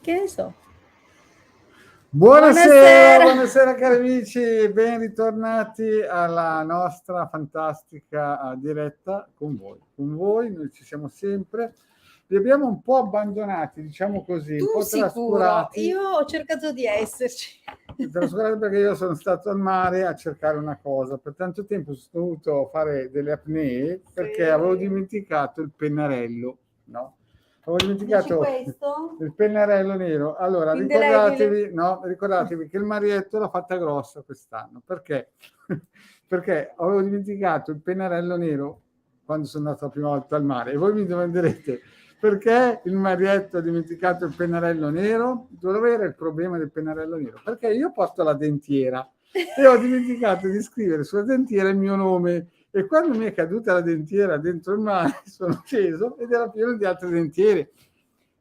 Che ne so. Buonasera, buonasera cari amici, ben ritornati alla nostra fantastica diretta con voi. Con voi, noi ci siamo sempre. Vi abbiamo un po' abbandonati, diciamo così, Tu un po' sicuro, trascurati. io ho cercato di esserci. Trascurati perché io sono stato al mare a cercare una cosa. Per tanto tempo sono dovuto fare delle apnee perché avevo dimenticato il pennarello, no? Avevo dimenticato il pennarello nero. Allora, ricordatevi che il marietto l'ha fatta grossa quest'anno. Perché? Perché avevo dimenticato il pennarello nero quando sono andato la prima volta al mare. E voi mi domanderete, perché il marietto ha dimenticato il pennarello nero? Dove era il problema del pennarello nero? Perché io porto la dentiera e ho dimenticato di scrivere sulla dentiera il mio nome. E quando mi è caduta la dentiera dentro il mare, sono sceso ed era pieno di altre dentiere.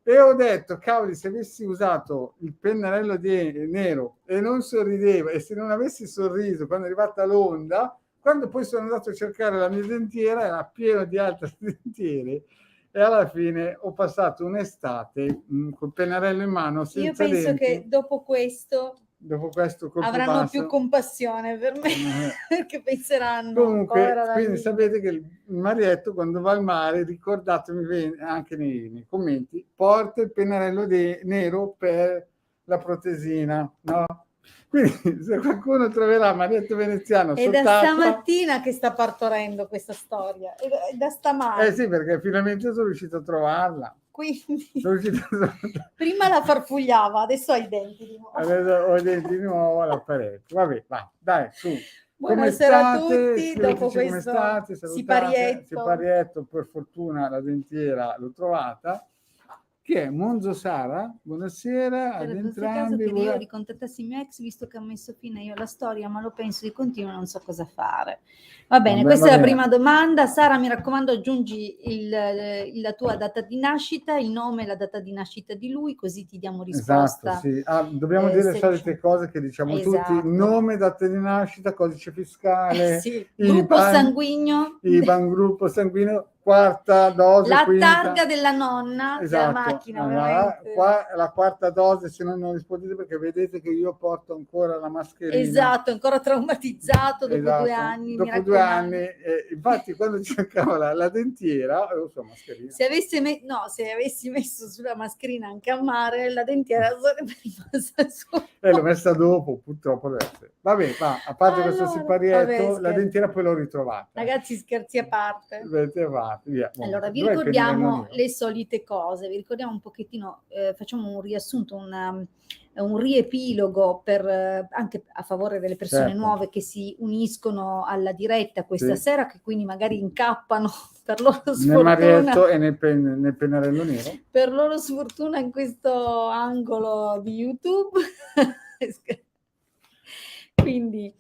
E ho detto, cavoli, se avessi usato il pennarello nero e non sorridevo, e se non avessi sorriso quando è arrivata l'onda, quando poi sono andato a cercare la mia dentiera, era pieno di altre dentiere, e alla fine ho passato un'estate col pennarello in mano senza denti. Io penso che dopo questo avranno più compassione per me, perché penseranno, comunque, quindi sapete che il marietto quando va al mare, ricordatemi anche nei commenti, porta il pennarello nero per la protesina, no? Quindi se qualcuno troverà marietto veneziano è da stamattina che sta partorendo questa storia, è da stamani. Sì, perché finalmente sono riuscito a trovarla. Quindi prima la farfugliava, adesso ha i denti di nuovo. Adesso ho i denti di nuovo all'apparecchio. Vabbè, va, dai, su. Buonasera a tutti, dopo questo siparietto, per fortuna la dentiera l'ho trovata. Chi è? Monzo Sara? Buonasera ad entrambi. Che io ricontattassi il mio ex, visto che ha messo fine io alla storia, ma lo penso di continuo, non so cosa fare. Va bene, questa è la prima domanda. Sara, mi raccomando, aggiungi la tua data di nascita, il nome e la data di nascita di lui, così ti diamo risposta. Esatto, sì. Dobbiamo dire le solite cose che diciamo tutti: nome, data di nascita, codice fiscale, gruppo sanguigno, IBAN, gruppo sanguigno, quarta dose, la targa della nonna, della macchina, ovviamente. Qua la quarta dose, se no non rispondete, perché vedete che io porto ancora la mascherina. Esatto, ancora traumatizzato dopo 2 anni. Dopo 2 anni, infatti quando cercavo la dentiera avevo sulla mascherina. Se avessi messo sulla mascherina anche a mare, la dentiera sarebbe rimasta su. L'ho messa dopo, purtroppo. Vabbè, a parte questo siparietto, la dentiera poi l'ho ritrovata. Ragazzi, scherzi a parte. Via. Allora, vi ricordiamo le solite cose, vi ricordiamo un pochettino, facciamo un riassunto, un riepilogo per anche a favore delle persone nuove che si uniscono alla diretta questa sera, che quindi magari incappano per loro sfortuna nel marietto e nel pennarello nero, per loro sfortuna in questo angolo di YouTube. Quindi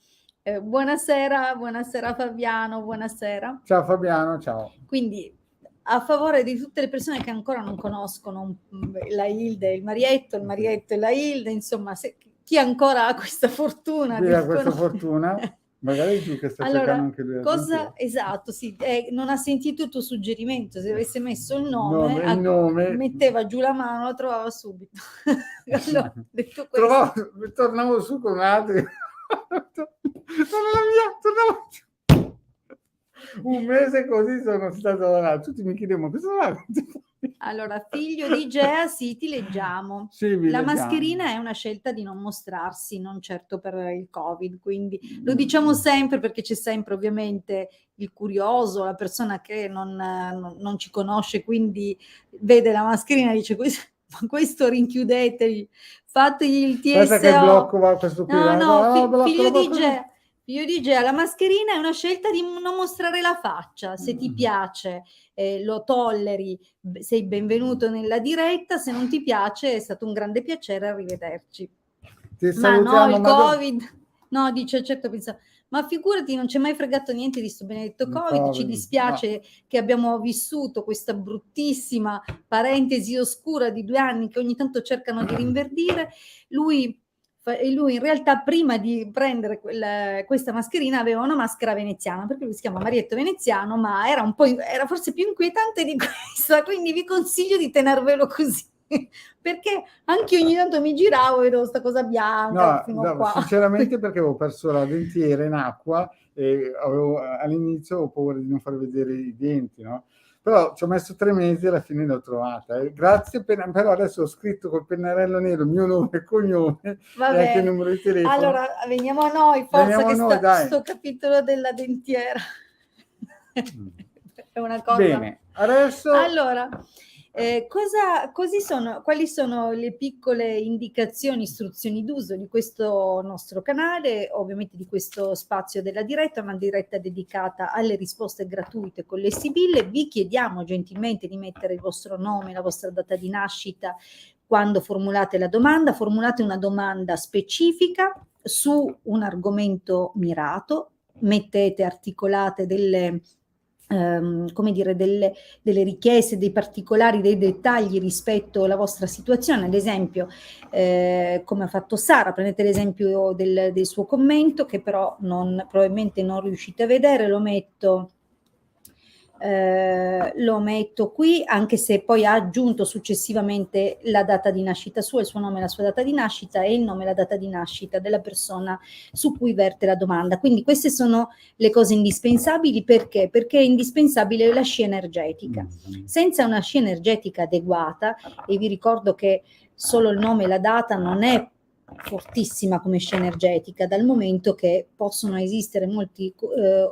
buonasera Fabiano, buonasera. Ciao Fabiano, ciao. Quindi a favore di tutte le persone che ancora non conoscono la Hilde, il marietto e la Hilde, insomma, chi ancora ha questa fortuna magari giù che sta cercando anche lui. Esatto, sì, non ha sentito il tuo suggerimento, se avesse messo il nome, metteva giù la mano, la trovava subito. Allora, detto questo, tornavo su con altri. Tornavo giù. Un mese così sono stato là. Tutti mi chiedevano cosa va. Allora, figlio di Gea, sì, ti leggiamo. La mascherina è una scelta di non mostrarsi, non certo per il Covid, quindi lo diciamo sempre perché c'è sempre ovviamente il curioso, la persona che non ci conosce, quindi vede la mascherina e dice questo rinchiudetevi, fategli il TSO. Aspetta che blocco va questo qui. Figlio di Gea. Io dicevo, la mascherina è una scelta di non mostrare la faccia, se ti piace lo tolleri, sei benvenuto nella diretta, se non ti piace è stato un grande piacere, arrivederci. Ma no, il Covid, no, dice, certo, pensa, ma figurati, non c'è mai fregato niente di sto benedetto Covid, ci dispiace che abbiamo vissuto questa bruttissima parentesi oscura di 2 anni che ogni tanto cercano di rinverdire. Lui in realtà prima di prendere questa mascherina aveva una maschera veneziana, perché lui si chiama Marietto Veneziano, ma era forse più inquietante di questa, quindi vi consiglio di tenervelo così. perché anche ogni tanto mi giravo e vedevo sta cosa bianca No, fino no, qua. sinceramente perché avevo perso la dentiera in acqua e all'inizio avevo paura di non far vedere i denti, no? Però ci ho messo 3 mesi e alla fine l'ho trovata. Grazie, però adesso ho scritto col pennarello nero il mio nome e cognome Va e anche il bene. numero di telefono. Allora, veniamo a noi, forza, Veniamo a che noi, dai. sto capitolo della dentiera è una cosa. Bene, adesso Allora, quali sono le piccole indicazioni, istruzioni d'uso di questo nostro canale, ovviamente di questo spazio della diretta, una diretta dedicata alle risposte gratuite con le sibille. Vi chiediamo gentilmente di mettere il vostro nome, la vostra data di nascita quando formulate la domanda. Formulate una domanda specifica su un argomento mirato, mettete, articolate delle richieste, dei particolari, dei dettagli rispetto alla vostra situazione. Ad esempio, come ha fatto Sara, prendete l'esempio del suo commento, che però probabilmente non riuscite a vedere, lo metto qui, anche se poi ha aggiunto successivamente la data di nascita sua, il suo nome, la sua data di nascita e il nome e la data di nascita della persona su cui verte la domanda. Quindi queste sono le cose indispensabili. Perché? Perché è indispensabile la scia energetica. Senza una scia energetica adeguata, e vi ricordo che solo il nome e la data non è fortissima come scia energetica, dal momento che possono esistere molti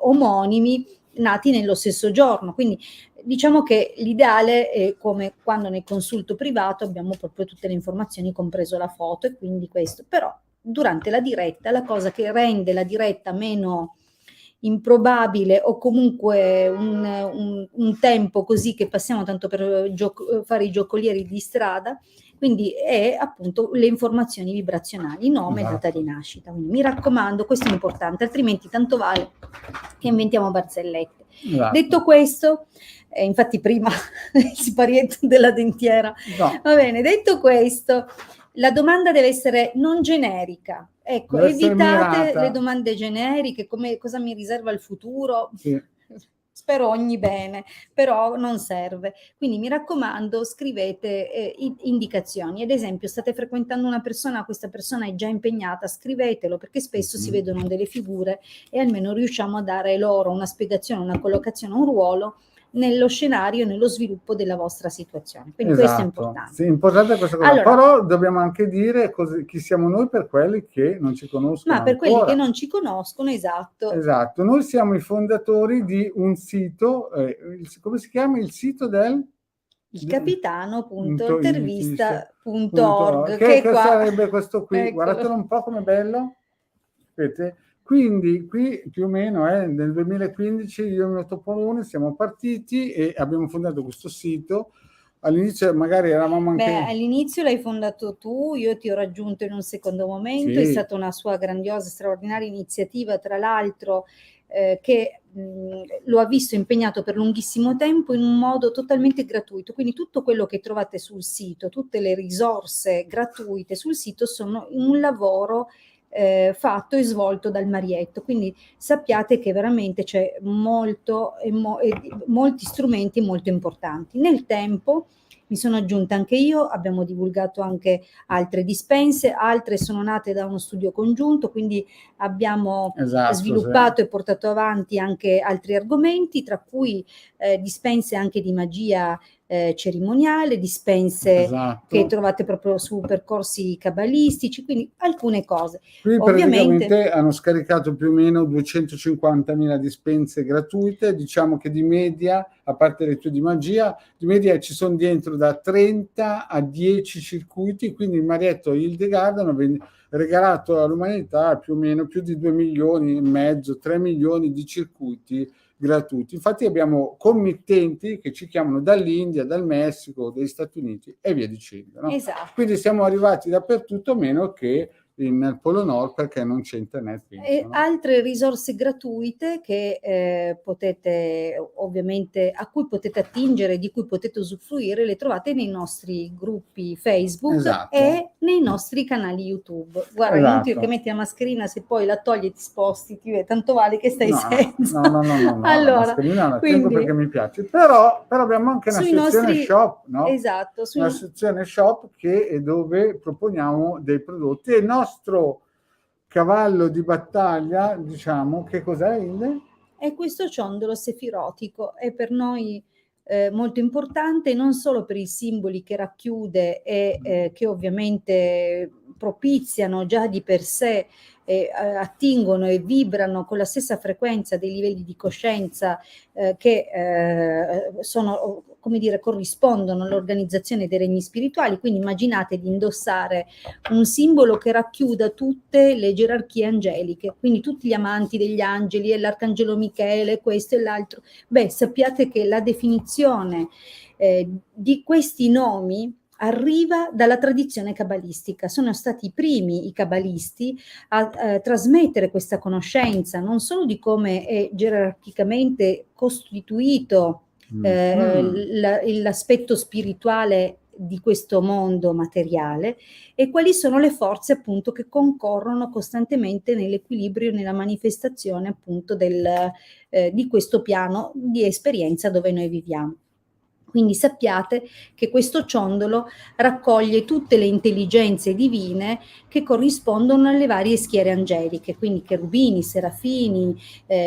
omonimi nati nello stesso giorno, quindi diciamo che l'ideale è come quando nel consulto privato abbiamo proprio tutte le informazioni, compreso la foto, e quindi questo. Però durante la diretta, la cosa che rende la diretta meno improbabile, o comunque un tempo così che passiamo tanto per fare i giocolieri di strada, quindi è appunto le informazioni vibrazionali, nome e data di nascita. Quindi mi raccomando, questo è importante, altrimenti tanto vale che inventiamo barzellette. Detto questo, infatti prima il siparietto della dentiera, va bene, detto questo, la domanda deve essere non generica. Ecco, evitate le domande generiche, come cosa mi riserva il futuro. Sì. Spero ogni bene, però non serve. Quindi mi raccomando, scrivete indicazioni. Ad esempio, state frequentando una persona, questa persona è già impegnata, scrivetelo, perché spesso si vedono delle figure e almeno riusciamo a dare loro una spiegazione, una collocazione, un ruolo nello scenario, nello sviluppo della vostra situazione. Quindi questo è importante. Sì, importante questa cosa. Allora, però dobbiamo anche dire chi siamo noi per quelli che non ci conoscono. Ma per quelli che non ci conoscono, esatto. Esatto, noi siamo i fondatori di un sito, come si chiama il sito del? Il capitano.intervista.org, che sarebbe questo qui. Eccolo. Guardatelo un po' com'è bello. Vedete? Quindi qui più o meno nel 2015 io e il mio Topolone siamo partiti e abbiamo fondato questo sito. All'inizio magari eravamo anche... all'inizio l'hai fondato tu, io ti ho raggiunto in un secondo momento, sì. È stata una sua grandiosa, straordinaria iniziativa, tra l'altro che lo ha visto impegnato per lunghissimo tempo in un modo totalmente gratuito. Quindi tutto quello che trovate sul sito, tutte le risorse gratuite sul sito sono un lavoro fatto e svolto dal Marietto, quindi sappiate che veramente c'è molti strumenti molto importanti. Nel tempo mi sono aggiunta anche io, abbiamo divulgato anche altre dispense, altre sono nate da uno studio congiunto, quindi abbiamo sviluppato e portato avanti anche altri argomenti, tra cui dispense anche di magia cerimoniale, dispense che trovate proprio su percorsi cabalistici, quindi alcune cose. Qui praticamente hanno scaricato più o meno 250.000 dispense gratuite, diciamo che di media, a parte le tue di magia, di media ci sono dentro da 30 a 10 circuiti, quindi il Marietto e Hildegard hanno regalato all'umanità più o meno più di 2,5 milioni, 3 milioni di circuiti gratuiti. Infatti abbiamo committenti che ci chiamano dall'India, dal Messico, dagli Stati Uniti e via dicendo. No? Esatto. Quindi siamo arrivati dappertutto, meno che nel Polo Nord, perché non c'è internet. E altre risorse gratuite che potete ovviamente, a cui potete attingere, di cui potete usufruire, le trovate nei nostri gruppi Facebook e nei nostri canali YouTube. Guarda, Esatto. inutile che metti la mascherina, se poi la togli e ti sposti, tanto vale che stai senza. No, Allora, la mascherina la tengo quindi, perché mi piace, però abbiamo anche una sezione nostri shop, no? Esatto, una sezione shop che è dove proponiamo dei prodotti, e il nostro cavallo di battaglia, diciamo, che cos'è, Inde? È questo ciondolo sefirotico, è per noi molto importante, non solo per i simboli che racchiude e che ovviamente propiziano già di per sé, attingono e vibrano con la stessa frequenza dei livelli di coscienza che sono, come dire, corrispondono all'organizzazione dei regni spirituali. Quindi immaginate di indossare un simbolo che racchiuda tutte le gerarchie angeliche, quindi tutti gli amanti degli angeli e l'arcangelo Michele, questo e l'altro. Beh, sappiate che la definizione di questi nomi arriva dalla tradizione cabalistica. Sono stati i primi, i cabalisti, a trasmettere questa conoscenza, non solo di come è gerarchicamente costituito l'aspetto spirituale di questo mondo materiale, e quali sono le forze appunto che concorrono costantemente nell'equilibrio e nella manifestazione appunto di questo piano di esperienza dove noi viviamo. Quindi sappiate che questo ciondolo raccoglie tutte le intelligenze divine che corrispondono alle varie schiere angeliche, quindi cherubini, serafini,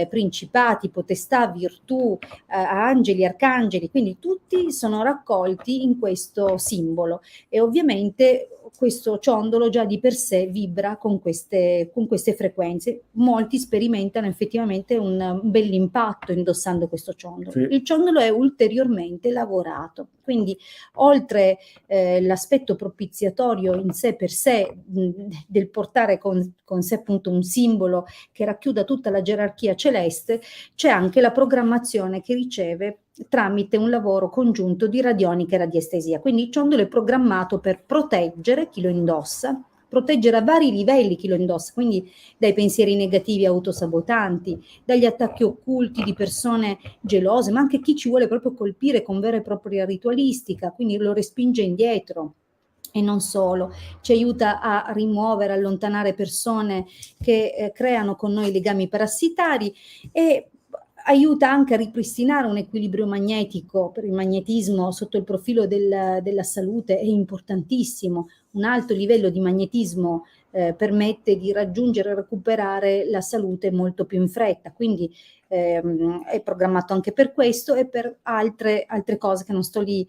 principati, potestà, virtù, angeli, arcangeli, quindi tutti sono raccolti in questo simbolo, e ovviamente questo ciondolo già di per sé vibra con queste frequenze. Molti sperimentano effettivamente un bell'impatto indossando questo ciondolo. Sì. Il ciondolo è ulteriormente lavorato, quindi oltre l'aspetto propiziatorio in sé per sé del portare con sé appunto un simbolo che racchiuda tutta la gerarchia celeste, c'è anche la programmazione che riceve tramite un lavoro congiunto di radionica e radiestesia. Quindi il ciondolo è programmato per proteggere chi lo indossa, proteggere a vari livelli chi lo indossa, quindi dai pensieri negativi autosabotanti, dagli attacchi occulti di persone gelose, ma anche chi ci vuole proprio colpire con vera e propria ritualistica, quindi lo respinge indietro. E non solo, ci aiuta a rimuovere, allontanare persone che creano con noi legami parassitari, e aiuta anche a ripristinare un equilibrio magnetico. Per il magnetismo sotto il profilo della salute è importantissimo. Un alto livello di magnetismo permette di raggiungere e recuperare la salute molto più in fretta, quindi è programmato anche per questo e per altre cose che non sto lì,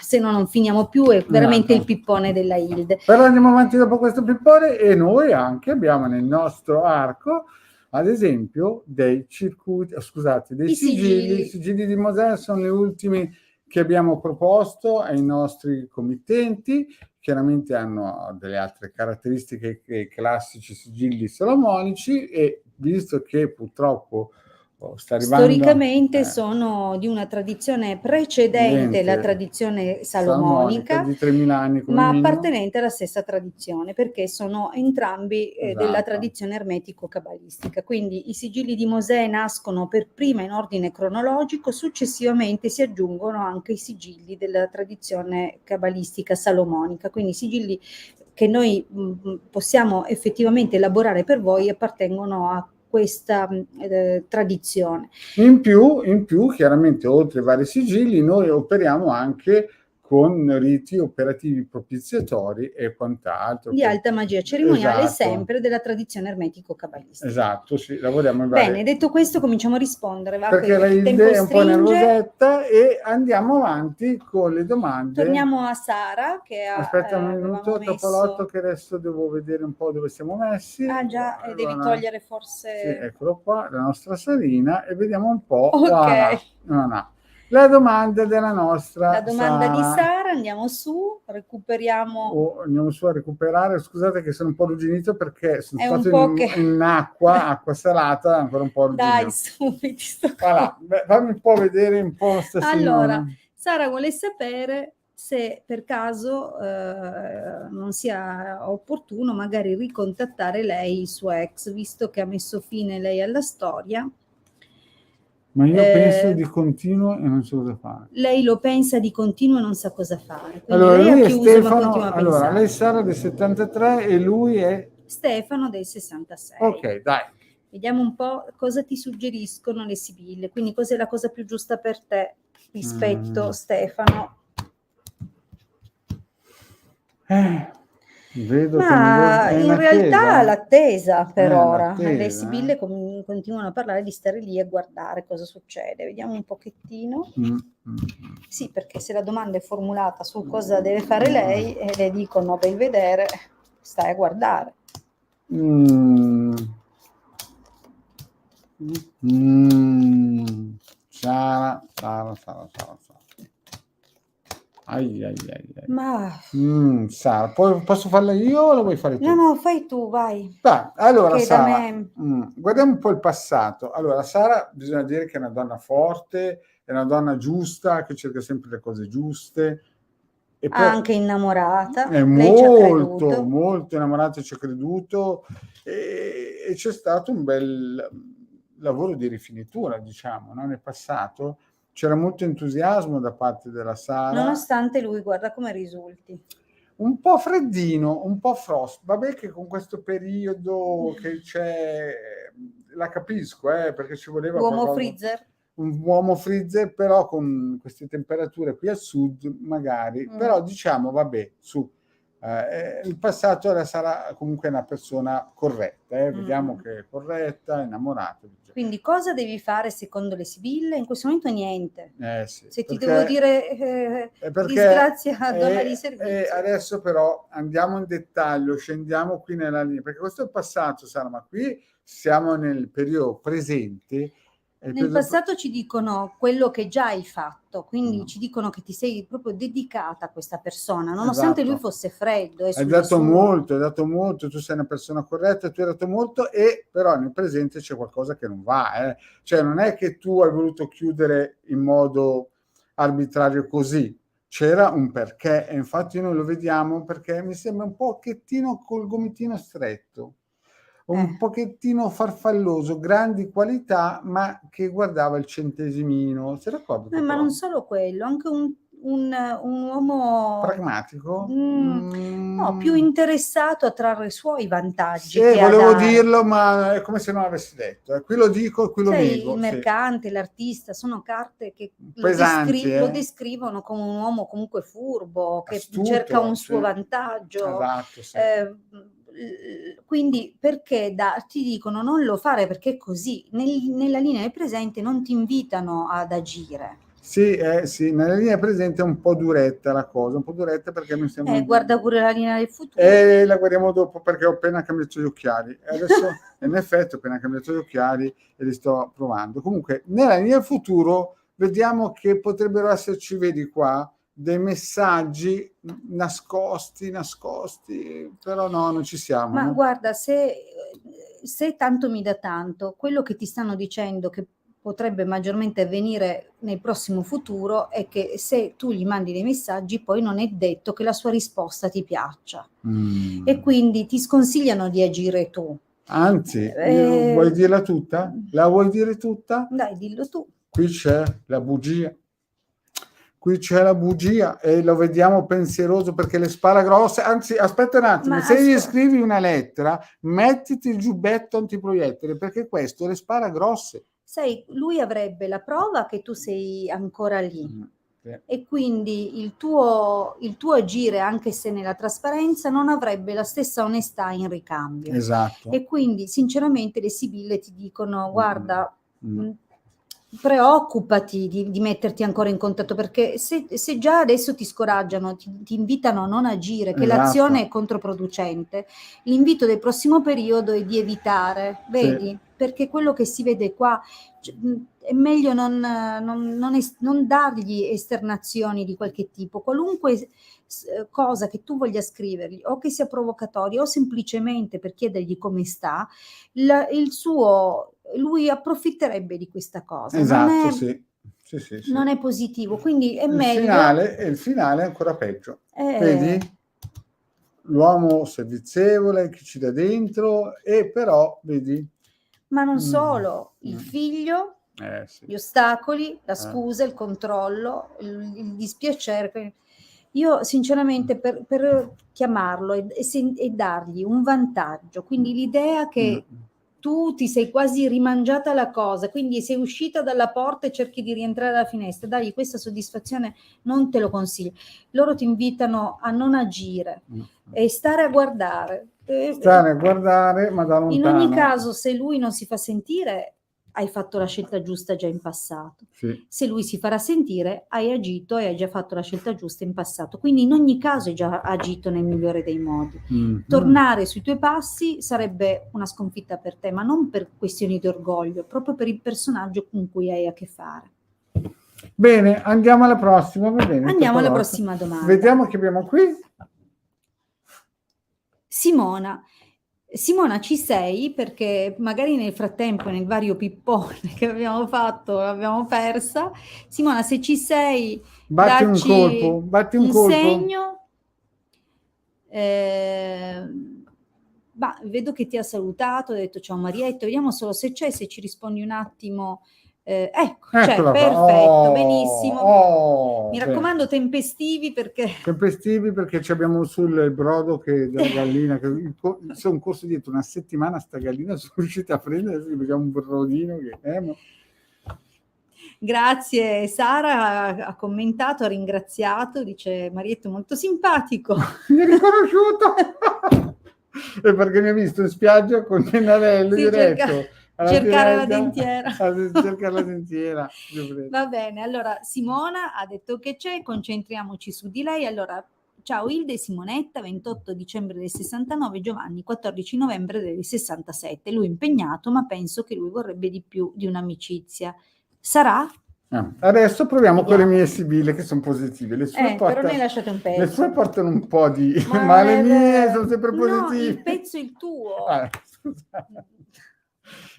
se no non finiamo più, è veramente il pippone della Hilde. Però andiamo avanti dopo questo pippone, e noi anche abbiamo nel nostro arco, ad esempio, dei circuiti, dei sigilli. I sigilli di Mosè sono gli ultimi che abbiamo proposto ai nostri committenti. Chiaramente hanno delle altre caratteristiche che i classici sigilli salomonici, e visto che purtroppo sta arrivando, storicamente sono di una tradizione precedente la tradizione salomonica, di 3000 anni come ma minimo, appartenente alla stessa tradizione, perché sono entrambi della tradizione ermetico-cabalistica. Quindi i sigilli di Mosè nascono per prima in ordine cronologico, successivamente si aggiungono anche i sigilli della tradizione cabalistica salomonica. Quindi i sigilli che noi possiamo effettivamente elaborare per voi appartengono a questa tradizione. In più, chiaramente, oltre ai vari sigilli, noi operiamo anche con riti operativi propiziatori e quant'altro. Di alta magia cerimoniale, sempre della tradizione ermetico-cabalistica. Esatto, sì, lavoriamo in Bene, detto questo cominciamo a rispondere. Va, perché la Hilde è un po' nervosetta, e andiamo avanti con le domande. Torniamo a Sara che aspetta un minuto, Topolotto, che adesso devo vedere un po' dove siamo messi. Ah già, allora, devi togliere forse... Sì, eccolo qua, la nostra Sarina, e vediamo un po'. Ok. Voilà. La domanda della nostra La domanda Sara. di Sara, andiamo su, recuperiamo... andiamo su a recuperare, scusate che sono un po' arrugginito perché sono stato in acqua salata, ancora un po' arrugginito. Dai, su, metti sto voilà. Fammi un po' vedere un po' sta signora. Allora, Sara vuole sapere se per caso non sia opportuno magari ricontattare lei, il suo ex, visto che ha messo fine lei alla storia. Ma io penso di continuo e non so cosa fare. Lei lo pensa di continuo e non sa cosa fare. Quindi Allora, lei lui ha è chiuso ma Stefano, continua a allora, pensare. lei Sara del 73 e lui è... Stefano del 66. Ok, dai. Vediamo un po' cosa ti suggeriscono le sibille, quindi cos'è la cosa più giusta per te rispetto Stefano. Vedo Ma che è in realtà l'attesa per ora, l'attesa, le sibille continuano a parlare di stare lì e guardare cosa succede. Vediamo un pochettino. Sì, perché se la domanda è formulata su cosa deve fare lei e le dicono per vedere, stai a guardare. Sara. Ai. Ma Sara, poi posso farla io o la vuoi fare tu? no, fai tu, vai. Dai, allora Che Sara, da me... guardiamo un po' il passato. Allora, Sara, bisogna dire che è una donna forte, è una donna giusta, che cerca sempre le cose giuste. E poi anche innamorata, è lei ci ha creduto. molto innamorata, ci ha creduto e c'è stato un bel lavoro di rifinitura, diciamo, no? Nel passato c'era molto entusiasmo da parte della Sara. Nonostante lui, guarda come risulti. Un po' freddino, un po' frost. Vabbè che con questo periodo che c'è, la capisco, perché ci voleva Uomo freezer. un uomo freezer, però con queste temperature qui al sud magari, però diciamo vabbè, su. Il passato era sarà comunque una persona corretta, vediamo che è corretta, innamorata. Quindi cosa devi fare secondo le sibille? In questo momento niente. Sì, se ti devo dire disgrazia donna di servizio. Adesso però andiamo in dettaglio, scendiamo qui nella linea, perché questo è il passato, Sara, ma qui siamo nel periodo presente. Nel passato ci dicono quello che già hai fatto, quindi ci dicono che ti sei proprio dedicata a questa persona, nonostante lui fosse freddo. Hai dato molto, tu sei una persona corretta, tu hai dato molto, e però nel presente c'è qualcosa che non va. Cioè non è che tu hai voluto chiudere in modo arbitrario così, c'era un perché, e infatti noi lo vediamo perché mi sembra un pochettino col gomitino stretto. Un pochettino farfalloso, grandi qualità, ma che guardava il centesimino. Sei d'accordo? Ma non solo quello, anche un uomo pragmatico? No, più interessato a trarre i suoi vantaggi. Volevo dirlo, ma è come se non l'avessi detto. Qui lo dico, qui lo nego. Il mercante, l'artista, sono carte che pesanti, lo descrivono come un uomo comunque furbo, che astuto, cerca un suo vantaggio. Esatto, sì. Quindi perché ti dicono non lo fare perché è così, nella linea del presente non ti invitano ad agire. Sì, nella linea presente è un po' duretta la cosa, un po' duretta perché mi sembra... guarda pure la linea del futuro. La guardiamo dopo perché ho appena cambiato gli occhiali. Adesso, in effetti, ho appena cambiato gli occhiali e li sto provando. Comunque, nella linea del futuro vediamo che potrebbero esserci, vedi qua, dei messaggi nascosti, però no, non ci siamo. Ma guarda, se tanto mi dà tanto, quello che ti stanno dicendo che potrebbe maggiormente avvenire nel prossimo futuro è che se tu gli mandi dei messaggi poi non è detto che la sua risposta ti piaccia e quindi ti sconsigliano di agire tu. Anzi, vuoi dirla tutta? La vuoi dire tutta? Dai, dillo tu. Qui c'è la bugia. Qui c'è la bugia e lo vediamo pensieroso perché le spara grosse. Anzi, aspetta un attimo, se gli scrivi una lettera, mettiti il giubbetto antiproiettile perché questo le spara grosse. Sai, lui avrebbe la prova che tu sei ancora lì. E quindi il tuo agire, anche se nella trasparenza, non avrebbe la stessa onestà in ricambio. Esatto. E quindi sinceramente le sibille ti dicono guarda, preoccupati di metterti ancora in contatto, perché se già adesso ti scoraggiano, ti invitano a non agire, che l'azione è controproducente, l'invito del prossimo periodo è di evitare, vedi? Perché quello che si vede qua è meglio non dargli esternazioni di qualche tipo, qualunque cosa che tu voglia scrivergli, o che sia provocatoria o semplicemente per chiedergli come sta, lui approfitterebbe di questa cosa. Esatto, sì. Non è positivo, quindi è meglio... Il finale è ancora peggio. Vedi? L'uomo servizievole, che ci dà dentro, e però, vedi... Ma non solo, il figlio Sì. Gli ostacoli, la scusa, il controllo, il dispiacere. Io sinceramente per chiamarlo e dargli un vantaggio, quindi l'idea che tu ti sei quasi rimangiata la cosa, quindi sei uscita dalla porta e cerchi di rientrare dalla finestra, dagli questa soddisfazione non te lo consiglio. Loro ti invitano a non agire e stare a guardare. Stare a guardare, ma da lontano. In ogni caso, se lui non si fa sentire, hai fatto la scelta giusta già in passato. Sì. Se lui si farà sentire, hai agito e hai già fatto la scelta giusta in passato. Quindi in ogni caso hai già agito nel migliore dei modi. Tornare sui tuoi passi sarebbe una sconfitta per te, ma non per questioni di orgoglio, proprio per il personaggio con cui hai a che fare. Bene, andiamo alla prossima. Va bene, andiamo alla prossima domanda. Vediamo che abbiamo qui. Simona, ci sei? Perché magari nel frattempo, nel vario pippone che abbiamo fatto, l'abbiamo persa. Simona, se ci sei, batti un colpo. Segno. Vedo che ti ha salutato, ha detto ciao Marietto, vediamo solo se c'è, se ci rispondi un attimo. Ecco, c'è, perfetto, benissimo. Mi raccomando, tempestivi perché ci abbiamo sul brodo della gallina, c'è un corso dietro una settimana, sta gallina sono riuscita a prendere, abbiamo un brodino che Grazie, Sara ha commentato, ha ringraziato, dice Marietto molto simpatico. Mi ha riconosciuto! E perché mi ha visto in spiaggia con il pennarello diretto. Cercare la dentiera. Cercare la dentiera. Va bene, allora Simona ha detto che c'è, concentriamoci su di lei. Allora, ciao Ilde e Simonetta, 28 dicembre del 69, Giovanni 14 novembre del 67. Lui impegnato, ma penso che lui vorrebbe di più di un'amicizia. Sarà? Adesso proviamo con le mie sibille che sono positive. Le sue però ne lasciate un pezzo. Le sue portano un po' di... Ma le mie sono sempre positive. No, il pezzo è il tuo. Scusate.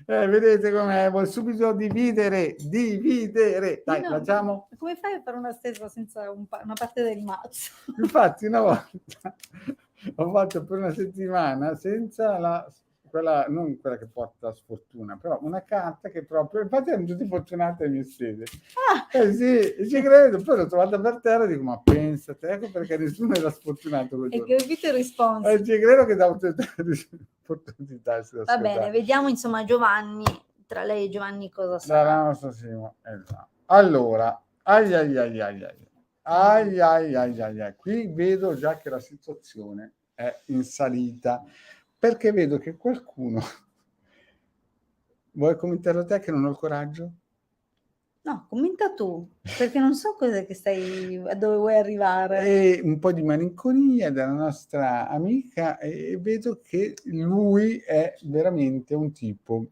Vedete com'è? Vuoi subito dividere. Dai, facciamo. Come fai a fare una stesa senza una parte del mazzo? Infatti una volta ho fatto per una settimana senza non quella che porta sfortuna, però una carta che proprio, infatti erano tutti fortunati le mie stelle. Sì, ci credo, poi l'ho trovata per terra e dico, ma pensate, ecco perché nessuno era sfortunato. E che capito il risposto? Ci credo che da opportunità. Va bene, vediamo insomma Giovanni, tra lei e Giovanni cosa sarà. Esatto. Allora, qui vedo già che la situazione è in salita, perché vedo che qualcuno... Vuoi commentarlo te che non ho il coraggio? No, commenta tu, perché non so cosa a dove vuoi arrivare. E un po' di malinconia dalla nostra amica e vedo che lui è veramente un tipo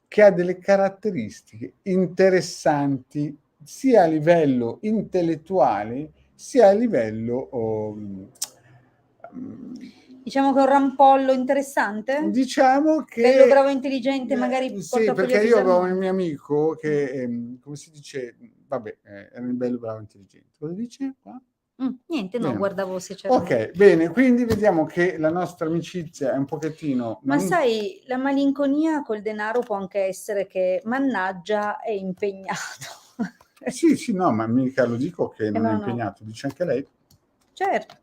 che ha delle caratteristiche interessanti sia a livello intellettuale sia a livello diciamo che è un rampollo interessante? Diciamo che... Bello, bravo, intelligente, magari... Sì, perché io avevo un mio amico che, come si dice, era un bello, bravo, intelligente. Cosa dice qua? Niente, no, guardavo se c'era... Ok, bene, quindi vediamo che la nostra amicizia è un pochettino... Ma sai, la malinconia col denaro può anche essere che, mannaggia, è impegnato. Sì, no, ma mica lo dico che non è impegnato, dice anche lei. Certo.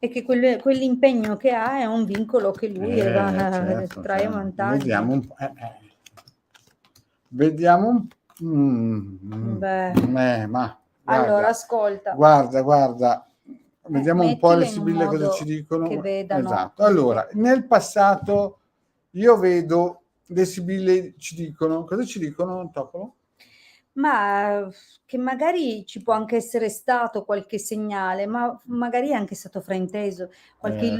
E che quell'impegno che ha è un vincolo che lui trae vantaggio. Vediamo un po'. Vediamo un po'. Ma allora, ascolta. Guarda. Vediamo un po' le sibille cosa ci dicono. Che vedano. Esatto. Allora, nel passato io vedo le sibille ci dicono. Cosa ci dicono, Topolo? Ma che magari ci può anche essere stato qualche segnale, ma magari è anche stato frainteso, qualche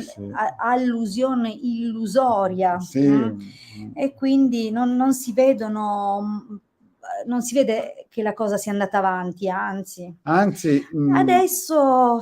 allusione illusoria. Sì. E quindi non si vedono, non si vede che la cosa sia andata avanti, anzi. Adesso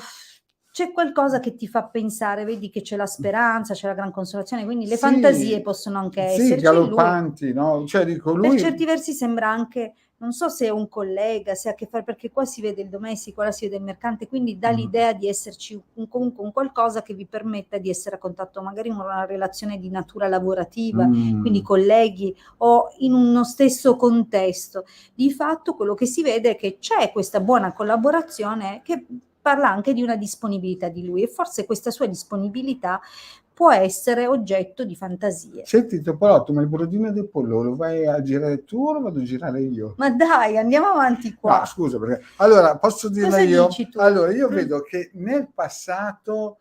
c'è qualcosa che ti fa pensare, vedi che c'è la speranza, c'è la gran consolazione, quindi le fantasie possono anche esserci. Galoppanti, no? Cioè, dico, lui... Per certi versi sembra anche non so se è un collega, se ha a che fare, perché qua si vede il domestico, là si vede il mercante, quindi dà l'idea di esserci comunque un qualcosa che vi permetta di essere a contatto, magari in una relazione di natura lavorativa, quindi colleghi o in uno stesso contesto. Di fatto quello che si vede è che c'è questa buona collaborazione che parla anche di una disponibilità di lui, e forse questa sua disponibilità può essere oggetto di fantasie. Senti Topolotto, ma il brodino del pollo lo vai a girare tu o lo vado a girare io? Ma dai, andiamo avanti qua. No, scusa, perché allora posso dirla Cosa io? dici tu? Allora, io vedo che nel passato,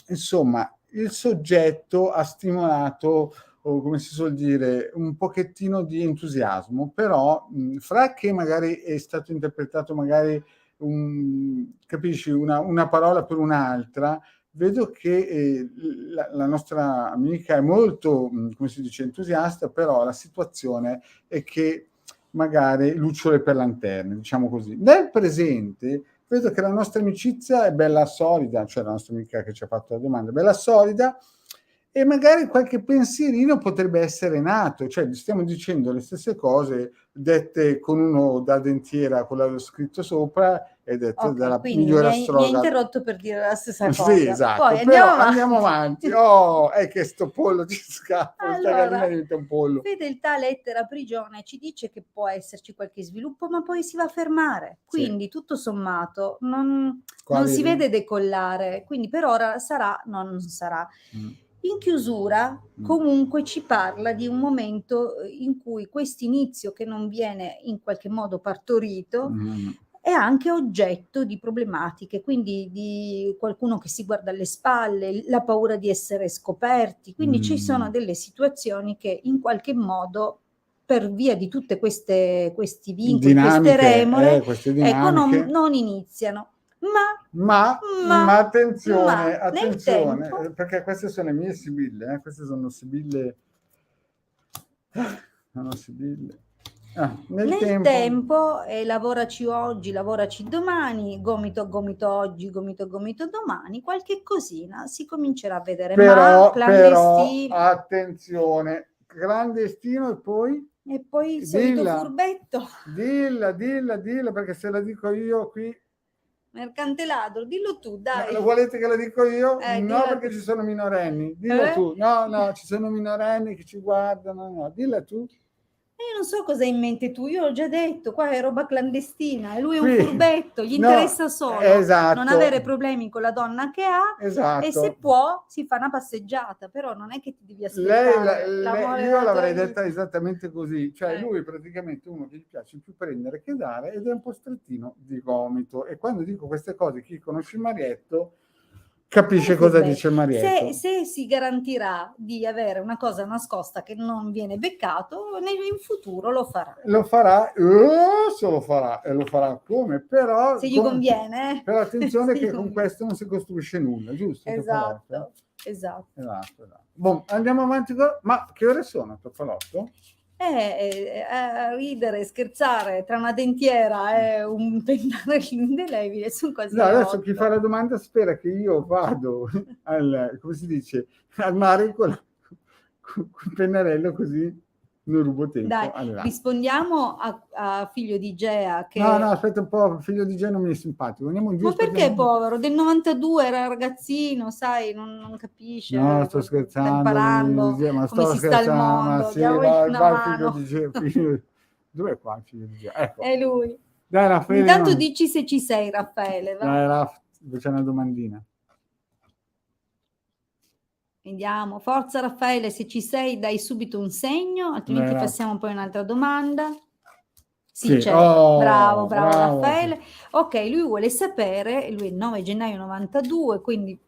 insomma, il soggetto ha stimolato, o come si suol dire, un pochettino di entusiasmo, però fra che magari è stato interpretato magari capisci, una parola per un'altra, vedo che la nostra amica è molto, come si dice, entusiasta, però la situazione è che magari lucciole per lanterne, diciamo così. Nel presente vedo che la nostra amicizia è bella solida, cioè la nostra amica che ci ha fatto la domanda è bella solida, e magari qualche pensierino potrebbe essere nato, cioè stiamo dicendo le stesse cose dette con uno da dentiera con lo scritto sopra e dette dalla migliore astrologa. Mi hai interrotto per dire la stessa cosa. Sì, esatto. Poi però andiamo avanti. Oh, è che sto pollo ci scappa, allora, sta gallina diventa un pollo. Fedeltà, lettera, prigione ci dice che può esserci qualche sviluppo, ma poi si va a fermare. Quindi tutto sommato non si vede decollare, quindi per ora sarà, non sarà. In chiusura comunque ci parla di un momento in cui questo inizio che non viene in qualche modo partorito è anche oggetto di problematiche, quindi di qualcuno che si guarda alle spalle, la paura di essere scoperti, quindi ci sono delle situazioni che in qualche modo per via di tutte questi vincoli, queste remore, ecco, non iniziano. Ma attenzione, attenzione, tempo, perché queste sono le mie sibille, queste sono sibille. Nel tempo lavoraci oggi, lavoraci domani, gomito a gomito oggi, gomito a gomito domani, qualche cosina si comincerà a vedere. Però attenzione, clandestino e poi il solito furbetto. Dilla, perché se la dico io qui. Mercante ladro, dillo tu, dai. No, volete che la dico io? No, perché ci sono minorenni. Dilla tu. No, ci sono minorenni che ci guardano. No, dilla tu. Io non so cosa hai in mente tu, io l'ho già detto, qua è roba clandestina e lui è un furbetto, gli interessa solo non avere problemi con la donna che ha e se può si fa una passeggiata, però non è che ti devi aspettare. Io l'avrei detta esattamente così, cioè lui è praticamente uno che gli piace più prendere che dare ed è un po' strettino di gomito, e quando dico queste cose chi conosce il Marietto capisce cosa dice il Marietto. Se si garantirà di avere una cosa nascosta che non viene beccato, in futuro lo farà. Se lo farà, e lo farà come? Però se gli conviene. Però attenzione che con questo non si costruisce nulla, giusto? Esatto. Boh, andiamo avanti. Ma che ore sono, Topolotto? A ridere, scherzare tra una dentiera e un pennarello indelebile sono quasi adesso chi fa la domanda spera che io vado come si dice, al mare con il pennarello, così non rubo tempo. Dai, rispondiamo a figlio di Gea che... No, aspetta un po', figlio di Gea non mi è simpatico. Ma perché povero? Del 92 era ragazzino, sai, non capisce. No, sto scherzando. Sta imparando come si sta al mondo. Sì, va figlio di Gea. Dov'è qua il figlio di Gea? Ecco. È lui. Dai, Raffaele. Intanto dici se ci sei, Raffaele. Va? Dai, Raff, c'è una domandina. Vediamo, forza Raffaele, se ci sei dai subito un segno, altrimenti passiamo poi a un'altra domanda. Sì, c'è. Bravo Raffaele. Ok, lui vuole sapere, lui è il 9 gennaio 92, quindi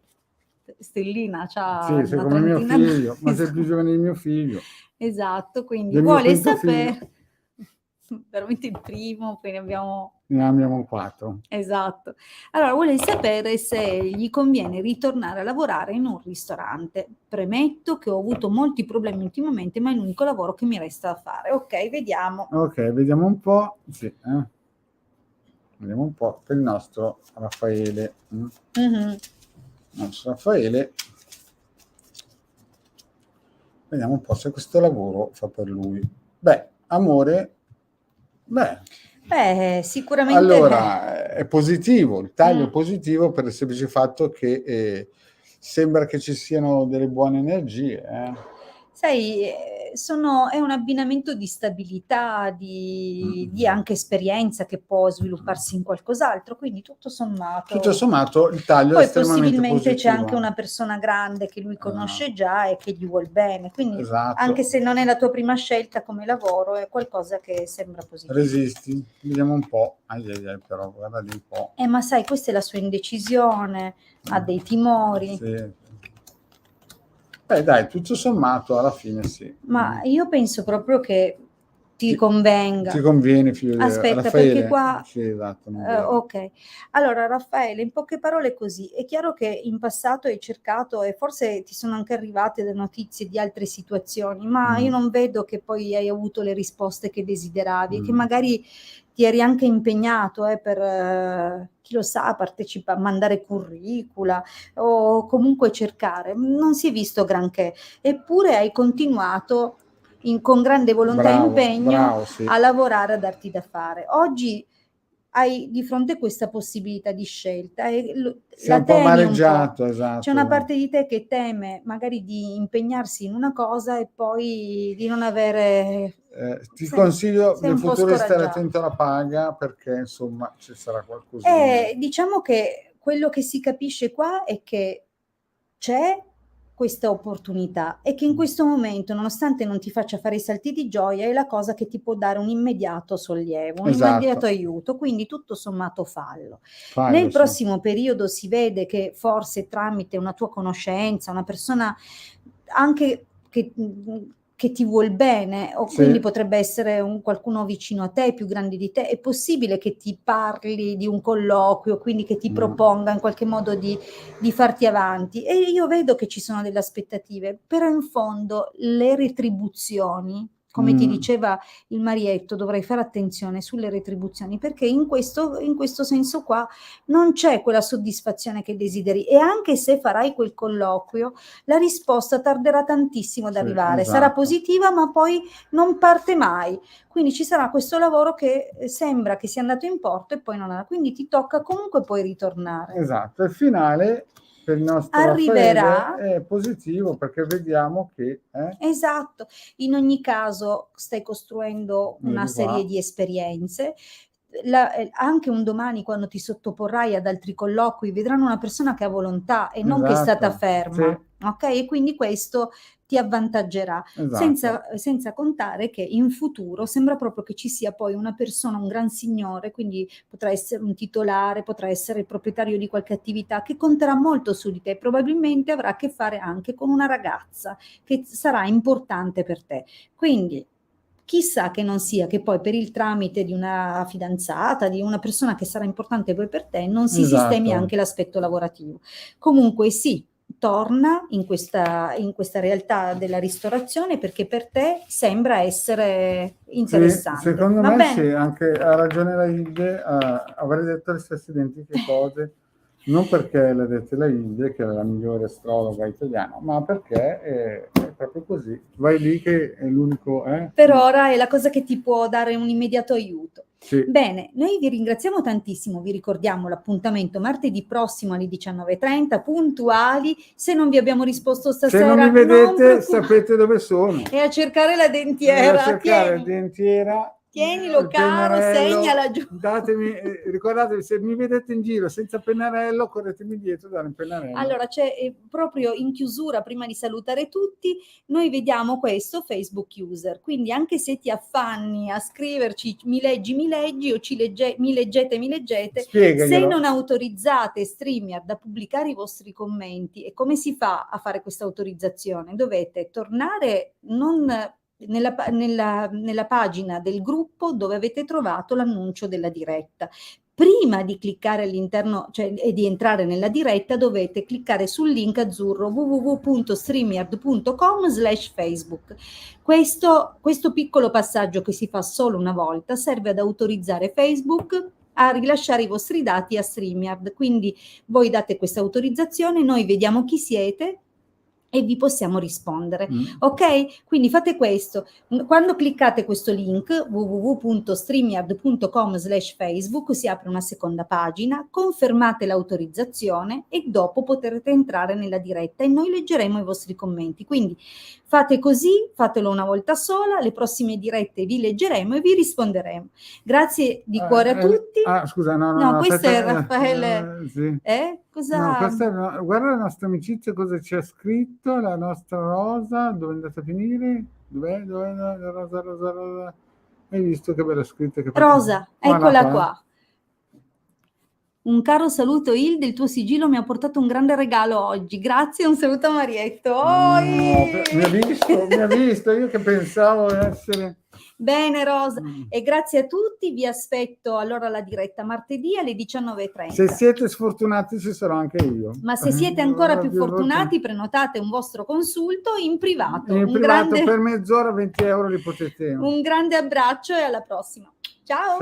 Stellina c'ha sei come mio figlio, ma sei più giovane di mio figlio. Esatto, quindi vuole sapere... veramente il primo, poi ne abbiamo 4. Esatto. Allora, vuole sapere se gli conviene ritornare a lavorare in un ristorante. Premetto che ho avuto molti problemi ultimamente, ma è l'unico lavoro che mi resta da fare. Ok, vediamo. Ok, vediamo un po'. Sì, vediamo un po' per il nostro Raffaele. Il nostro Raffaele. Vediamo un po' se questo lavoro fa per lui. Beh, amore, Sicuramente. Allora, è positivo, il taglio è positivo per il semplice fatto che sembra che ci siano delle buone energie. Sai, è un abbinamento di stabilità, di anche esperienza che può svilupparsi in qualcos'altro, quindi tutto sommato il taglio è poi estremamente possibilmente c'è positivo. anche una persona grande che lui conosce già e che gli vuol bene, quindi Esatto. anche se non è la tua prima scelta come lavoro, è qualcosa che sembra positivo. Resisti, vediamo un po'. Però guarda lì un po'. Ma sai, questa è la sua indecisione, ha dei timori. Sì. Dai, tutto sommato alla fine sì. Ma io penso proprio che ti convenga. Ti conviene, figlio. Aspetta, Raffaele, perché qua... Sì, esatto. Ok, allora Raffaele, in poche parole così, è chiaro che in passato hai cercato e forse ti sono anche arrivate le notizie di altre situazioni, ma io non vedo che poi hai avuto le risposte che desideravi, che magari ti eri anche impegnato per, chi lo sa, partecipare, mandare curricula o comunque cercare. Non si è visto granché, eppure hai continuato con grande volontà e impegno a lavorare, a darti da fare. Oggi hai di fronte questa possibilità di scelta e sei un po' amareggiato, esatto. C'è una parte di te che teme magari di impegnarsi in una cosa e poi di non avere... ti consiglio nel futuro di stare attento alla paga, perché insomma ci sarà qualcosa. Diciamo che quello che si capisce qua è che c'è questa opportunità e che in questo momento, nonostante non ti faccia fare i salti di gioia, è la cosa che ti può dare un immediato sollievo, un immediato aiuto, quindi tutto sommato fallo. Nel prossimo periodo si vede che forse tramite una tua conoscenza, una persona anche che ti vuol bene, o quindi potrebbe essere qualcuno vicino a te, più grande di te, è possibile che ti parli di un colloquio, quindi che ti proponga in qualche modo di farti avanti, e io vedo che ci sono delle aspettative, però in fondo le retribuzioni, come ti diceva il Marietto, dovrai fare attenzione sulle retribuzioni, perché in questo senso qua non c'è quella soddisfazione che desideri, e anche se farai quel colloquio, la risposta tarderà tantissimo ad arrivare, sarà positiva ma poi non parte mai, quindi ci sarà questo lavoro che sembra che sia andato in porto e poi non ha, quindi ti tocca comunque poi ritornare. Esatto, il finale per il nostro arriverà, Raffaele è positivo, perché vediamo che... Esatto, in ogni caso stai costruendo una serie di esperienze. Anche un domani, quando ti sottoporrai ad altri colloqui, vedranno una persona che ha volontà e non che è stata ferma, ok? E quindi questo ti avvantaggerà, senza contare che in futuro sembra proprio che ci sia poi una persona, un gran signore, quindi potrà essere un titolare, potrà essere il proprietario di qualche attività che conterà molto su di te, probabilmente avrà a che fare anche con una ragazza che sarà importante per te, quindi chissà che non sia che poi per il tramite di una fidanzata, di una persona che sarà importante poi per te, non si sistemi anche l'aspetto lavorativo. Comunque sì, torna in questa realtà della ristorazione, perché per te sembra essere interessante. Sì, secondo me sì, anche ha ragione la Hilde, avrei detto le stesse identiche cose, non perché l'ha dette la Hilde, che è la migliore astrologa italiana, ma perché è proprio così. Vai lì che è l'unico... Per ora è la cosa che ti può dare un immediato aiuto. Bene, noi vi ringraziamo tantissimo, vi ricordiamo l'appuntamento martedì prossimo alle 19:30, puntuali. Se non vi abbiamo risposto stasera, se non mi vedete sapete dove sono. E a cercare la dentiera. A cercare la dentiera. Tienilo caro, segnala giù. Ricordatevi, se mi vedete in giro senza pennarello, corretemi dietro, dare un pennarello. Allora, c'è proprio in chiusura, prima di salutare tutti, noi vediamo questo Facebook user, quindi anche se ti affanni a scriverci mi leggi o mi leggete, se non autorizzate StreamYard a pubblicare i vostri commenti, e come si fa a fare questa autorizzazione? Dovete tornare nella pagina del gruppo dove avete trovato l'annuncio della diretta. Prima di cliccare all'interno, cioè, e di entrare nella diretta, dovete cliccare sul link azzurro www.streamyard.com/Facebook. Questo piccolo passaggio, che si fa solo una volta, serve ad autorizzare Facebook a rilasciare i vostri dati a StreamYard. Quindi voi date questa autorizzazione, noi vediamo chi siete e vi possiamo rispondere. Ok? Quindi fate questo. Quando cliccate questo link www.streamyard.com/Facebook si apre una seconda pagina, confermate l'autorizzazione e dopo potrete entrare nella diretta e noi leggeremo i vostri commenti. Quindi fate così, fatelo una volta sola, le prossime dirette vi leggeremo e vi risponderemo. Grazie di cuore a tutti. Scusa, no, questo aspetta, è Raffaele. sì. Cosa? No, guarda la nostra amicizia cosa c'è scritto, la nostra Rosa, dove è andata a finire? Dov'è la Rosa? Hai visto che bella scritta? Rosa, eccola qua. Un caro saluto Hilde, il tuo sigillo mi ha portato un grande regalo oggi. Grazie, un saluto a Marietto. Mi ha visto, io che pensavo essere... Bene Rosa, e grazie a tutti, vi aspetto allora alla diretta martedì alle 19:30. Se siete sfortunati ci sarò anche io. Ma se siete ancora più fortunati prenotate un vostro consulto in privato. Per mezz'ora 20 euro li potete. Un grande abbraccio e alla prossima. Ciao!